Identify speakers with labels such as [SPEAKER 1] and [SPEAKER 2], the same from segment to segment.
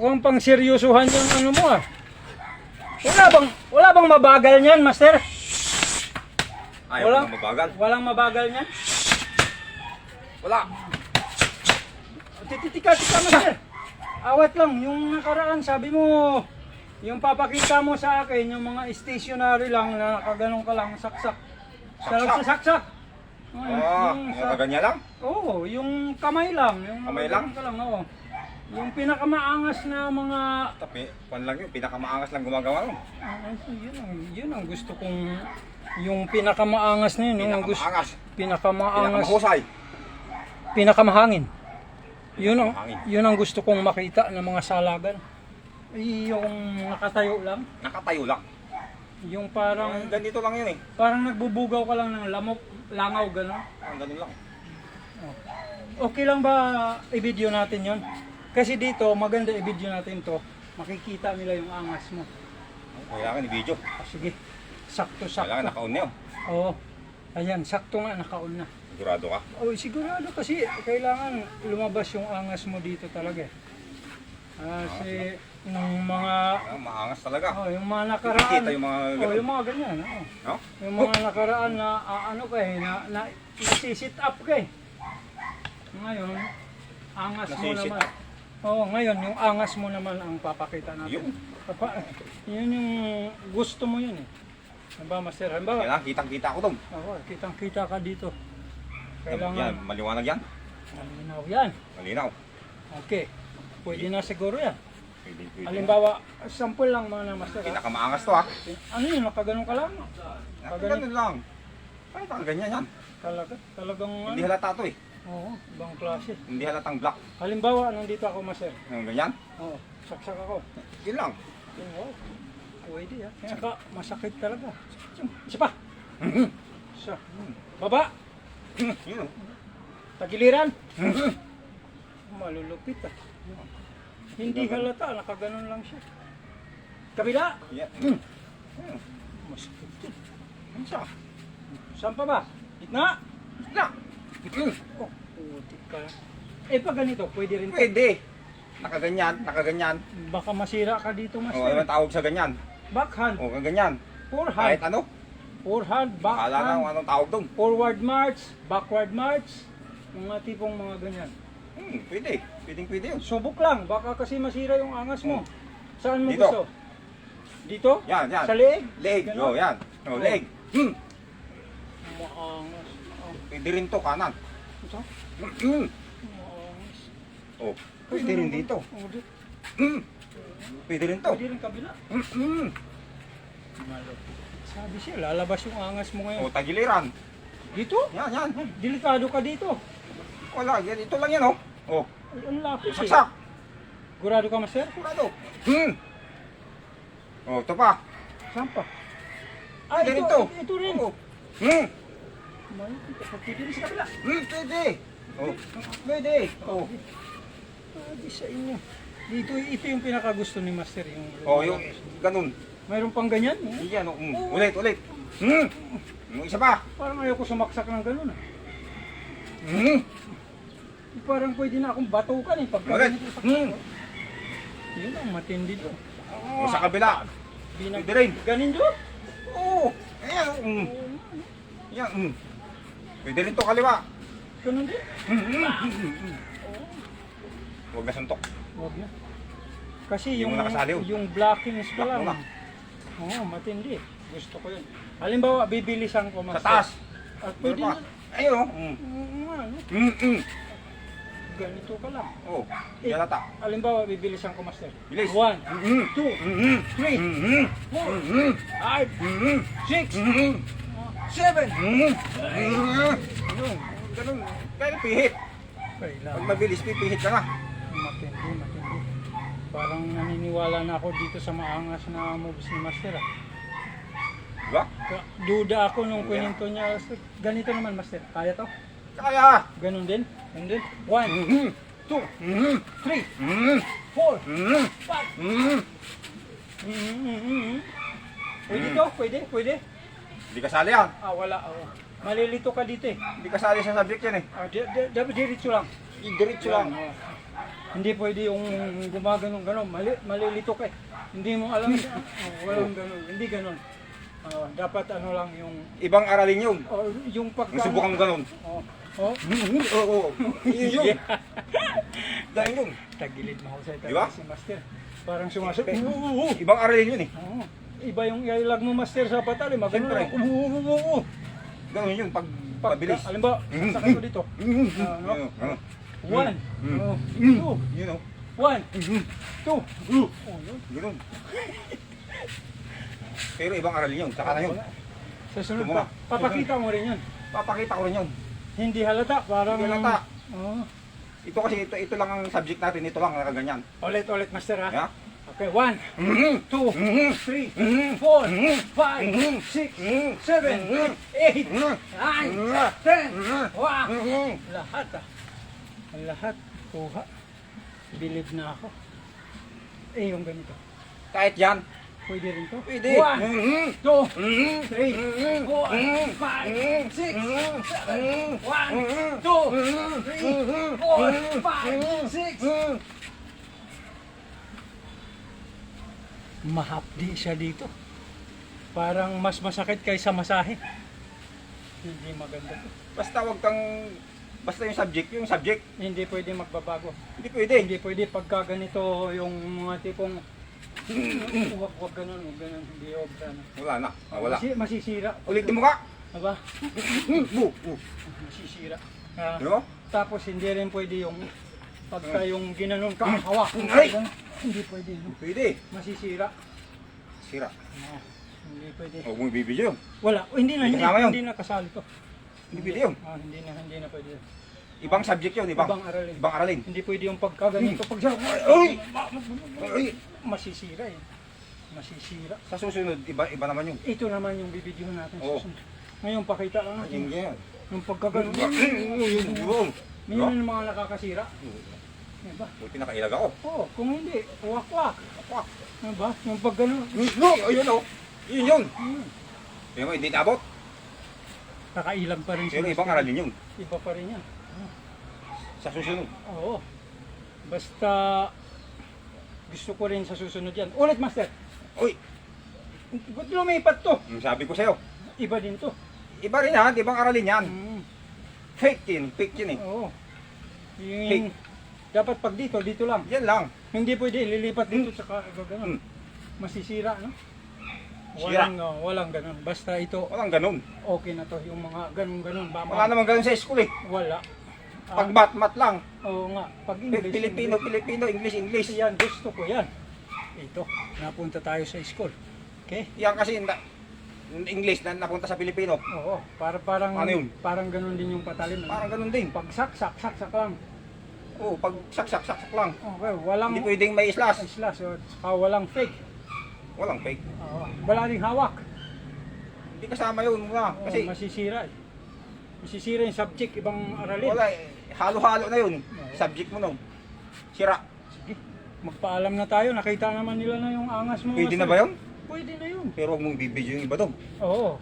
[SPEAKER 1] mukhang pang seryosohan yung ano mo ah. Wala bang mabagal niyan, master?
[SPEAKER 2] Ayaw ko na mabagal.
[SPEAKER 1] Walang mabagal niyan?
[SPEAKER 2] Wala.
[SPEAKER 1] Tika, master. Awat lang, yung nakaraan sabi mo, yung papakita mo sa akin, yung mga stationary lang na nakaganong ka lang, saksak. Sa saksak.
[SPEAKER 2] Yung kaganya lang?
[SPEAKER 1] Oo, yung kamay lang. Yung
[SPEAKER 2] kamay lang?
[SPEAKER 1] Ka lang, oo. Yung pinakamaangas na mga...
[SPEAKER 2] Tapi, pan lang yun, pinakamaangas lang gumagawa nun.
[SPEAKER 1] Yun ang gusto kong... Yung pinakamaangas na yun.
[SPEAKER 2] Pinakamaangas.
[SPEAKER 1] Pinakamaangas.
[SPEAKER 2] Pinakamahusay.
[SPEAKER 1] Pinakamahangin.
[SPEAKER 2] Pinakamahangin.
[SPEAKER 1] Yun ang gusto kong makita ng mga salagan. Yung nakatayo lang.
[SPEAKER 2] Nakatayo lang.
[SPEAKER 1] Yung parang...
[SPEAKER 2] Ganito lang yun eh.
[SPEAKER 1] Parang nagbubugaw ka lang ng lamok, langaw, gano'n.
[SPEAKER 2] Ganun lang.
[SPEAKER 1] Okay lang ba i-video natin yon? Kasi dito, maganda i-video natin to. Makikita nila yung angas mo.
[SPEAKER 2] Kailangan i-video.
[SPEAKER 1] Sige, sakto-sakto.
[SPEAKER 2] Kailangan naka-on na yun.
[SPEAKER 1] Oo. Ayan, sakto nga, naka-on na.
[SPEAKER 2] Sigurado ka?
[SPEAKER 1] Oh, sigurado kasi kailangan lumabas yung angas mo dito talaga. Kasi nung mga...
[SPEAKER 2] maangas talaga.
[SPEAKER 1] Oh, yung mga nakaraan.
[SPEAKER 2] Kita yung mga ganun.
[SPEAKER 1] Oh, yung mga ganyan. Oh.
[SPEAKER 2] No?
[SPEAKER 1] Yung mga nakaraan na ano ka eh, na nasi-sit up ka eh. Ngayon, angas mo
[SPEAKER 2] Nasi-sit
[SPEAKER 1] naman.
[SPEAKER 2] up?
[SPEAKER 1] Oo, ngayon yung angas mo naman ang papakita natin. Yun yung gusto mo yun eh. Diba, master? Diba?
[SPEAKER 2] Kailangan kitang-kita ako doon.
[SPEAKER 1] Oo, kitang-kita ka dito. Kailangan
[SPEAKER 2] Yan, maliwanag yan.
[SPEAKER 1] malinaw yan.
[SPEAKER 2] Malinaw.
[SPEAKER 1] Okay. Pwede na siguro yan.
[SPEAKER 2] Pwede.
[SPEAKER 1] Halimbawa, sample lang mga master. Ha?
[SPEAKER 2] Pinakamaangas to ha.
[SPEAKER 1] Ano yun? Nakaganon ka lang?
[SPEAKER 2] Ganun lang. Ay, ganyan yan.
[SPEAKER 1] Talagang
[SPEAKER 2] Hindi
[SPEAKER 1] ano?
[SPEAKER 2] halata to eh.
[SPEAKER 1] Oo, ibang klase.
[SPEAKER 2] Hindi halatang black.
[SPEAKER 1] Halimbawa, nandito ako master.
[SPEAKER 2] Ganyan.
[SPEAKER 1] Oo, saksak ako.
[SPEAKER 2] Yun lang.
[SPEAKER 1] Oo, pwede ha. Saka masakit talaga. Isa pa. Isa. Baba.
[SPEAKER 2] Yun.
[SPEAKER 1] Tagiliran. Malulupit ah. Hindi halata, nakaganon lang siya. Kabila.
[SPEAKER 2] Yeah.
[SPEAKER 1] Masakit din.
[SPEAKER 2] Isa.
[SPEAKER 1] Saan pa ba? Gitna.
[SPEAKER 2] Na.
[SPEAKER 1] Oh, putik ka. Eh pag ganito, pwede rin.
[SPEAKER 2] Pwede. Nakaganyan, nakaganyan.
[SPEAKER 1] Baka masira ka dito,
[SPEAKER 2] O, ano
[SPEAKER 1] master.
[SPEAKER 2] tawag sa ganyan?
[SPEAKER 1] Backhand.
[SPEAKER 2] O, ganyan.
[SPEAKER 1] Forehand.
[SPEAKER 2] Kahit ano.
[SPEAKER 1] Forehand,
[SPEAKER 2] Akala nga kung
[SPEAKER 1] backhand.
[SPEAKER 2] anong tawag doon.
[SPEAKER 1] Forward march, backward march. Mga tipong mga ganyan.
[SPEAKER 2] Pwede. Pwede yun.
[SPEAKER 1] Subok lang, baka kasi masira yung angas mo. Saan mo
[SPEAKER 2] Dito.
[SPEAKER 1] gusto? Dito?
[SPEAKER 2] Yan, yan.
[SPEAKER 1] Sa leeg?
[SPEAKER 2] Leg.
[SPEAKER 1] Ganon?
[SPEAKER 2] O, yan. O, leg.
[SPEAKER 1] Maangas.
[SPEAKER 2] Pwede rin to, kanan.
[SPEAKER 1] Ito? Maangas.
[SPEAKER 2] O, pwede rin dito.
[SPEAKER 1] Oh, dito.
[SPEAKER 2] Pwede rin to.
[SPEAKER 1] Pwede rin kabila. Malapit. Sabi siya, lalabas yung angas mo
[SPEAKER 2] O,
[SPEAKER 1] ngayon.
[SPEAKER 2] tagiliran.
[SPEAKER 1] Dito?
[SPEAKER 2] Yan, yan.
[SPEAKER 1] Delikado ka dito.
[SPEAKER 2] Wala, yan. Ito lang yan, o. O,
[SPEAKER 1] Ay, ang lapis eh.
[SPEAKER 2] saksak.
[SPEAKER 1] Gurado ka, master?
[SPEAKER 2] Sigurado. O, ito pa.
[SPEAKER 1] Saan pa? Ah,
[SPEAKER 2] Pwede rin
[SPEAKER 1] ito,
[SPEAKER 2] to.
[SPEAKER 1] ito rin.
[SPEAKER 2] O.
[SPEAKER 1] Malapit. Pwede rin sa kabila.
[SPEAKER 2] Pwede. O, pwede. O.
[SPEAKER 1] Sabi sa inyo. Dito, ito yung pinakagusto ni master.
[SPEAKER 2] O, yung ganun.
[SPEAKER 1] Mayroon pang ganyan.
[SPEAKER 2] Yan, o. Ulit. Yung isa pa.
[SPEAKER 1] Parang ayoko sumaksak ng gano'n ah. Parang pwede na akong batukan eh. Pagka
[SPEAKER 2] Ulit.
[SPEAKER 1] ganito saksak. Yun ang matindi doon.
[SPEAKER 2] O, sa kabila. Pwede rin.
[SPEAKER 1] Ganin doon?
[SPEAKER 2] Oo. Ayan, o. Yan, Pwede rin to kaliwa.
[SPEAKER 1] Ganun din?
[SPEAKER 2] Huwag na suntok.
[SPEAKER 1] Huwag na. Kasi
[SPEAKER 2] Yung
[SPEAKER 1] yung,
[SPEAKER 2] nakasaliw.
[SPEAKER 1] yung blockings pa
[SPEAKER 2] Block
[SPEAKER 1] lang.
[SPEAKER 2] mo na.
[SPEAKER 1] Oo, matindi. Gusto ko yun. Halimbawa, bibilisan ko
[SPEAKER 2] Sa
[SPEAKER 1] master.
[SPEAKER 2] taas.
[SPEAKER 1] At pwede
[SPEAKER 2] Ano
[SPEAKER 1] na.
[SPEAKER 2] pa? Ayun, o.
[SPEAKER 1] Ano, ganito ka lang.
[SPEAKER 2] Oh, yalata.
[SPEAKER 1] Halimbawa, bibilisan ko master.
[SPEAKER 2] Bilis.
[SPEAKER 1] 1, 2, 3, 4, 5, 6, 7.
[SPEAKER 2] Ganun. Ganun. Kaya pihit. Pag
[SPEAKER 1] Kailangan.
[SPEAKER 2] mabilis, pipihit ka nga.
[SPEAKER 1] Matindi. Parang naniniwala na ako dito sa maangas na moves ni master ah.
[SPEAKER 2] Diba?
[SPEAKER 1] Duda ako nung pininto niya. Ganito naman master. Kaya to?
[SPEAKER 2] Kaya.
[SPEAKER 1] Ganun din? Ganun din? 1, 2, 3, 4, 5. Pwede to? Pwede?
[SPEAKER 2] Hindi ka sali yan.
[SPEAKER 1] Ah, wala. Oh. Malilito ka dito eh.
[SPEAKER 2] Hindi ka sali sa subject yan eh.
[SPEAKER 1] Ah, dapat diretso lang.
[SPEAKER 2] Diretso lang.
[SPEAKER 1] Yan, oh. Hindi pwede yung gumaganon-ganon, malilito ka eh. Hindi mo alam, walang ganon, hindi ganon. Dapat ano lang yung,
[SPEAKER 2] Ibang aralin yun.
[SPEAKER 1] yung pagka...
[SPEAKER 2] Subukan mo ganun. Oo. Yun. Dahil yun.
[SPEAKER 1] Tagilid mahusay
[SPEAKER 2] Di ba?
[SPEAKER 1] talaga si Master. Parang sumasagot.
[SPEAKER 2] Ibang aralin yun eh.
[SPEAKER 1] Iba yung ilag mo Master sa patali, magano
[SPEAKER 2] Siyempre.
[SPEAKER 1] lang.
[SPEAKER 2] Ganun yun, pagpabilis.
[SPEAKER 1] Alam ba, sakay ko dito. One, two,
[SPEAKER 2] You know.
[SPEAKER 1] one, two. Yun.
[SPEAKER 2] Ganun. Pero ibang aralin yun, saka na yun.
[SPEAKER 1] Sa sunod
[SPEAKER 2] Tumuha.
[SPEAKER 1] pa, papakita mo rin yun.
[SPEAKER 2] Papakita ko rin yun.
[SPEAKER 1] Hindi halata, parang...
[SPEAKER 2] Hindi halata.
[SPEAKER 1] Oo.
[SPEAKER 2] Ito kasi, ito lang ang subject natin, ito lang nakaganyan.
[SPEAKER 1] Ulit, Master ha.
[SPEAKER 2] Yeah?
[SPEAKER 1] Okay, 1, 2, 3, 4, 5, 6, 7, 8, 9, 10, wow! Lahat ah. Lahat. Kuha. Bilib na ako. Eh, yung ganito.
[SPEAKER 2] Kahit yan.
[SPEAKER 1] Pwede rin to?
[SPEAKER 2] Pwede.
[SPEAKER 1] 1, 2, 3, 4, 5, 6, 7, 1, 2, 3, 4, 5, 6. Mahapdi siya dito. Parang mas masakit kaysa masahe. Hindi maganda to.
[SPEAKER 2] Basta wag kang, basta yung subject.
[SPEAKER 1] Hindi pwede magbabago.
[SPEAKER 2] Hindi pwede.
[SPEAKER 1] Hindi pwede pagka ganito yung mga tipong wag ganun, hindi obra na.
[SPEAKER 2] Wala na, wala.
[SPEAKER 1] Masisira.
[SPEAKER 2] Ulitin mo ka.
[SPEAKER 1] Aba? Masisira.
[SPEAKER 2] Ano?
[SPEAKER 1] Tapos hindi rin pwede yung pagka yung ginanon ka, hawak.
[SPEAKER 2] Ay!
[SPEAKER 1] Hindi pwede. No?
[SPEAKER 2] Pwede.
[SPEAKER 1] Masisira.
[SPEAKER 2] Sira.
[SPEAKER 1] Hindi pwede.
[SPEAKER 2] Huwag mo ibibidyo.
[SPEAKER 1] Wala. Hindi na,
[SPEAKER 2] Hindi kasama yun.
[SPEAKER 1] hindi na kasali to.
[SPEAKER 2] Hindi pwede yun.
[SPEAKER 1] Hindi na pwede.
[SPEAKER 2] Ibang subject yun,
[SPEAKER 1] Ibang aralin.
[SPEAKER 2] Ibang aralin.
[SPEAKER 1] Hindi pwede yung pagkaganito. Pag
[SPEAKER 2] Ay! Ay!
[SPEAKER 1] masisira eh. Masisira.
[SPEAKER 2] Sa susunod, iba naman yun.
[SPEAKER 1] Ito naman yung bibidyohan natin.
[SPEAKER 2] Oo.
[SPEAKER 1] Susunod. Ngayon pakita lang natin.
[SPEAKER 2] Yung ganyan.
[SPEAKER 1] Yung pagkaganon.
[SPEAKER 2] Yun.
[SPEAKER 1] Minsan yung mga nakakasira. Diba?
[SPEAKER 2] Buti nakailag ako.
[SPEAKER 1] Oo, kung hindi, wak-wak.
[SPEAKER 2] Wak.
[SPEAKER 1] Diba? Yung pagganon.
[SPEAKER 2] Ayun o. Yun. Pero hindi naabot.
[SPEAKER 1] Kakailang pa rin
[SPEAKER 2] Pero
[SPEAKER 1] sila.
[SPEAKER 2] ibang aralin yun.
[SPEAKER 1] Iba pa rin yan.
[SPEAKER 2] Sa susunod.
[SPEAKER 1] Oo. Basta gusto ko rin sa susunod yan. Ulit, Master.
[SPEAKER 2] Uy,
[SPEAKER 1] Ba't lumipat to?
[SPEAKER 2] sabi ko sa'yo.
[SPEAKER 1] Iba din to.
[SPEAKER 2] Iba rin ha, ibang aralin yan. Fake yun eh.
[SPEAKER 1] Oo.
[SPEAKER 2] Fake.
[SPEAKER 1] Dapat pag dito lang.
[SPEAKER 2] Yan lang.
[SPEAKER 1] Hindi pwede ililipat dito tsaka gano'n.
[SPEAKER 2] Hmm.
[SPEAKER 1] Masisira, no?
[SPEAKER 2] Sira.
[SPEAKER 1] Walang ganun. Basta ito,
[SPEAKER 2] Walang ganun.
[SPEAKER 1] okay na to. Yung mga ganun.
[SPEAKER 2] Wala naman ganun sa school eh.
[SPEAKER 1] Wala.
[SPEAKER 2] Pag mat lang.
[SPEAKER 1] Oo nga. Pag English.
[SPEAKER 2] Pilipino, English.
[SPEAKER 1] Yan, gusto ko yan. Ito, napunta tayo sa school. Okay?
[SPEAKER 2] Yan kasi English na napunta sa Pilipino.
[SPEAKER 1] Oo. Parang,
[SPEAKER 2] Ano yun?
[SPEAKER 1] parang ganun din yung patalim.
[SPEAKER 2] Parang ganun din.
[SPEAKER 1] Pag saksak lang.
[SPEAKER 2] Oo, pag saksak lang.
[SPEAKER 1] Okay, walang
[SPEAKER 2] Hindi pwedeng may slash.
[SPEAKER 1] slash. Saka walang fake.
[SPEAKER 2] Walang fake.
[SPEAKER 1] Oo. Wala ring hawak.
[SPEAKER 2] Hindi kasama yun. Wala.
[SPEAKER 1] Oo,
[SPEAKER 2] Kasi
[SPEAKER 1] masisira eh. Masisira yung subject, ibang aralin.
[SPEAKER 2] wala eh. Halo-halo na yun. Subject mo nun. Sira.
[SPEAKER 1] Sige, magpaalam na tayo. Nakita naman nila na yung angas mo.
[SPEAKER 2] Pwede na
[SPEAKER 1] Master.
[SPEAKER 2] ba yun?
[SPEAKER 1] Pwede na yun.
[SPEAKER 2] Pero huwag mong bibidyo yung iba doon.
[SPEAKER 1] Oo.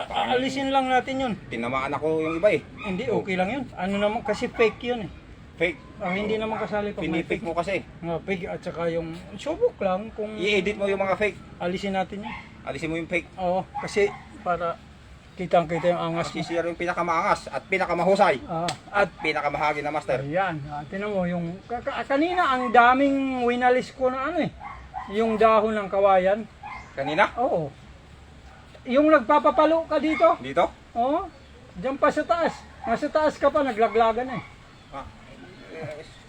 [SPEAKER 1] Alisin lang natin yun.
[SPEAKER 2] Tinamaan ako yung iba eh.
[SPEAKER 1] Hindi, okay lang yun. Ano naman, kasi fake yun eh.
[SPEAKER 2] Fake.
[SPEAKER 1] Hindi naman kasali pag may
[SPEAKER 2] Pinipake
[SPEAKER 1] fake.
[SPEAKER 2] mo kasi.
[SPEAKER 1] Fake at saka yung subok lang kung
[SPEAKER 2] I-edit mo yung mga fake.
[SPEAKER 1] alisin natin yun.
[SPEAKER 2] Alisin mo yung fake.
[SPEAKER 1] Oo, kasi para kitang-kita yung angas mo.
[SPEAKER 2] Masisira yung pinakamaangas at pinakamahusay.
[SPEAKER 1] At
[SPEAKER 2] At pinakamahagi na master.
[SPEAKER 1] ayan, tinan mo yung kanina ang daming winalis ko na ano eh. Yung dahon ng kawayan.
[SPEAKER 2] Kanina?
[SPEAKER 1] Oo. Yung nagpapapalo ka dito.
[SPEAKER 2] Dito?
[SPEAKER 1] Oo. Diyan pa sa taas. Nasa taas ka pa, naglaglagan eh.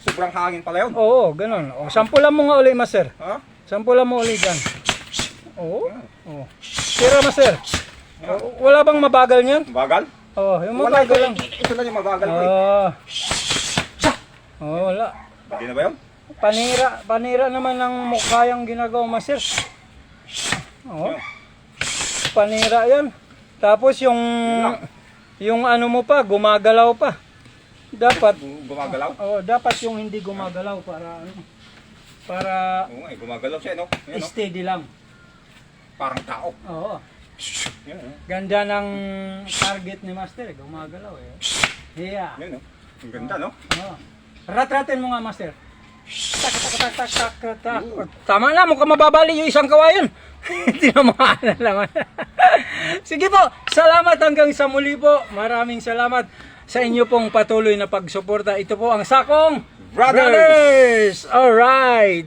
[SPEAKER 2] Sobrang hangin pala yun.
[SPEAKER 1] Oo, ganun. O, sampulan mo nga uli, Master.
[SPEAKER 2] Ha?
[SPEAKER 1] Sampulan mo uli dyan. Oo. Oo. Tira, Master. Wala bang mabagal niyan?
[SPEAKER 2] Bagal?
[SPEAKER 1] Oo, yung
[SPEAKER 2] Wala
[SPEAKER 1] mabagal
[SPEAKER 2] ito.
[SPEAKER 1] lang.
[SPEAKER 2] Ito lang yung mabagal ko eh.
[SPEAKER 1] Wala.
[SPEAKER 2] Hindi na ba yun?
[SPEAKER 1] Panira naman ng mukha yung ginagawa, Master. Oo. Panira yan. Tapos yung ano mo pa, gumagalaw pa. Dapat,
[SPEAKER 2] Gumagalaw?
[SPEAKER 1] dapat yung hindi gumagalaw para
[SPEAKER 2] Oo nga eh, gumagalaw siya no? Yan, no?
[SPEAKER 1] steady lang.
[SPEAKER 2] Parang tao.
[SPEAKER 1] Oo.
[SPEAKER 2] Yan no?
[SPEAKER 1] Ganda ng target ni Master, gumagalaw eh. Yeah.
[SPEAKER 2] Yan no? Ang ganda no?
[SPEAKER 1] Oo. Rat-ratin mo nga, Master. Tak, tak, tak, tak, tak, tak, tak. Tama na, mukhang mababali yung isang kawayan. Tinamaan naman. Sige po, salamat hanggang sa muli po. Maraming salamat sa inyo pong patuloy na pagsuporta. Ito po ang Sakong
[SPEAKER 2] Brothers!
[SPEAKER 1] Alright.